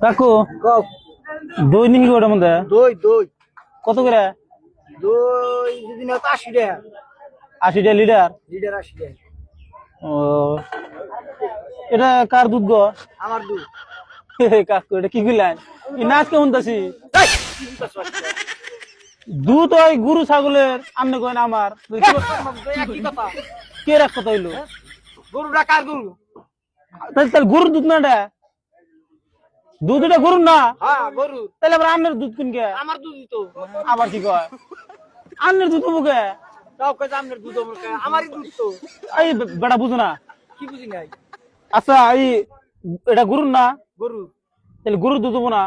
কাকু কও দই নিহি ওটার মধ্যে দই দই কত করে? দই যদি না 80 টাকা 80 টাকা লিটার। লিটার 80 টাকা। ও এটা কার দুধ গো? আমার দুধ। কাকু এটা কি কইলেন? এই নাচ কেমন তাছি? এই, কি বলতাছো আজকে? দুধ ওই গরু ছাগলের আমনে কইন আমার একই কথা। কে রাখ কথা হইলো? গরুটা কার গরু? তাহলে তাহলে গরুর দুধ না এটা? দুধ এটা গরুর না? হ্যাঁ গরু। তাহলে আবার আমনের দুধ কোন কে? আমার দুধই তো। আবার কি কয়? আমনের দুধ হবো কে? তাও কই আমনের দুধ আমার খায়। আমারই দুধ তো। এই বেটা বুঝো না। কি বুঝি নাই? আচ্ছা এই এটা গরুর না? গরু। তাহলে গরুর দুধ হবো না?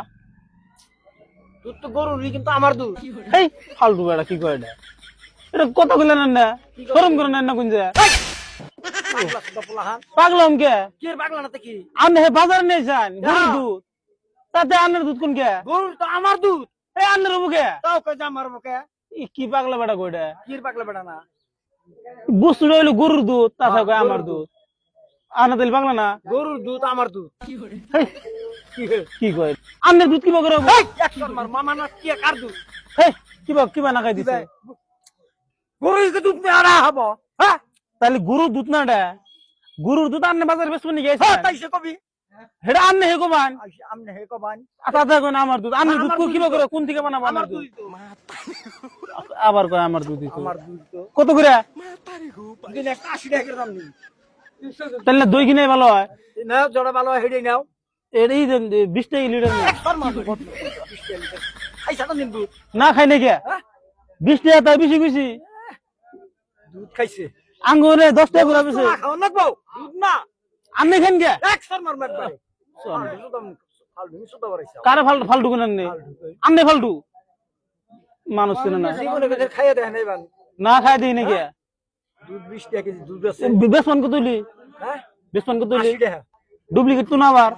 দুধ তো গরুরই কিন্তু আমার দুধ। এই ফালতু বেটা কি কয় এটা? এটা কথা কইলেন না? শরম করেন না কোন যে? পাগলা সুদা পোলাহান। পাগলাম কে? কি এর পাগলা নাতে কি? আপনি হে বাজার নিয়ে যান গরুর দুধ, তাতে আন্নের দুধ কোন কে? গরু তো আমার দুধ। এই আন্নের হবো কে? তাও কই আমার মুখে। কি পাগলা বেটা কইটা? কি এর পাগলা বেটা না? বস্তুটা হইলো গরুর দুধ, তাছাড়া কয় আমার দুধ। আনা তাহলে পাগলা না? গরুর দুধ আমার দুধ। হেই, কি হে? কি কয়? আন্নের দুধ কিবা করে হবো? এই একশোর মার মামা না কি কার দুধ? হেই, কিবা না খাই দিছে? গরুকে দুধ নিয়ে আরা হবো। হ্যাঁ? তাহলে গরুর দুধ না এটা? গরুর দুধ আন্নে বাজারে বেচবো নাকি? হ্যাঁ তাই সে কবি। হেটা আন্নে হে কোবান? আমনে হে কবান। তাতে কয় না আমার দুধ। আন্নের দুধ আমার কিবা দুধ করে তো। কোন থেকে বানাবো আমার আমার দুধ? দুধ তো। আবার কয় আমার দুধ দিত। আমার দুধ তো। কত করে? দিন একটা 80 টাকা করে দাম নেই। তাহলে না দই কিনে ভালো হয়? নাও জোড়া ভালো হেডে নাও। এটাই 20 টাকা লিটার নেই। একশোর মার দুধ। এই সাটা দিন দুধ। না খাই নাকি? হ্যাঁ? 20 টাকা তাই বেশি বেশি। দুধ খাইছে। আঙ্গুরে 10 টাকা করে বেশি। খাও না বউ। দুধ না। আপনি খান কে? একশোর মার মার ভাই। কারে ফালতু কোন নেই? আমনে ফালতু মানুষ চেনে না। জীবনে বেঁচে খাইয়ে দেয় নাই বান। না খাই দিই নাকি? দুধ 20 টাকা কেজি দুধ আছে। বেসমান কত তুলি? হ্যাঁ? বেসমান কত তুলি? 80 টাকা। ডুপ্লিকেট তো না আবার?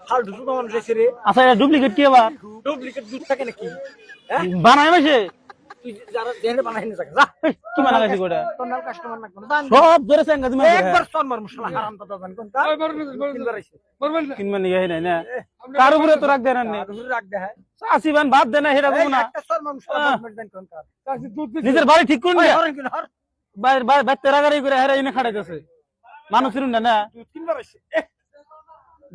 ফালতু দুধ আমার যাইছে রে। আচ্ছা এটা ডুপ্লিকেট কি আবার? ডুপ্লিকেট দুধ থাকে নাকি? হ্যাঁ? বানায় মেশে? তুই যারা জেনে বানাই না যা। কি বানা গেছে গোটা? তোর নাল কাস্টমার না কোন জান। সব ধরে সেঙ্গা তুমি একবার সর মার মুশলা হারাম দাদা জান কোনটা? তিনবার আইছে। কিনবা নিয়ে নাই না কার উপরে তো রাখ দেন না। আর হুজুর রাখ দে হ্যাঁ। আসিবান ভাত দেনা হেটা কব না। একটা সর মার মুশলা বাদ দেন কোনটা? কাছে দুধ দিছে। নিজের বাড়ি ঠিক করুন ওই না। হরেন কিনা হর। বাইরে তেরাগারি করে হেরা এনে খাড়াইতেছে মানুষ চিনুন না। দুধ তিনবার আইছে।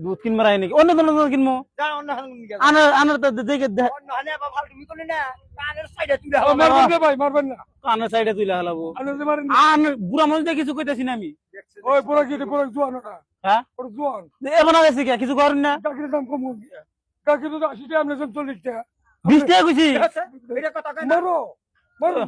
দুধ কিনবার আই নাকি? অন্য দুধ কিনবো? যা অন্য হান নিয়ে যা। আনার তো দেখে অন্য হানে আবার ফালতু মি কোনে না। কানের সাইডে তুই দাও। মারবেন না ভাই, মারবেন না। কানের সাইডে তুইলা হালাবো। আনন্দে মারেন না। আর বুড়া মানুষ দিয়ে কিছু কইতাছি না আমি। ওই পুরো কি পুরো জোয়ান ওটা। হ্যাঁ পুরো জোয়ান। এখন গেছে কি কিছু করেন না? কাকির দাম কম হবে। কাকি তো 80 টাকা, আপনি 40 টাকা। 20 টাকা কইছি। এটা কথা কই না। মারো। মারো।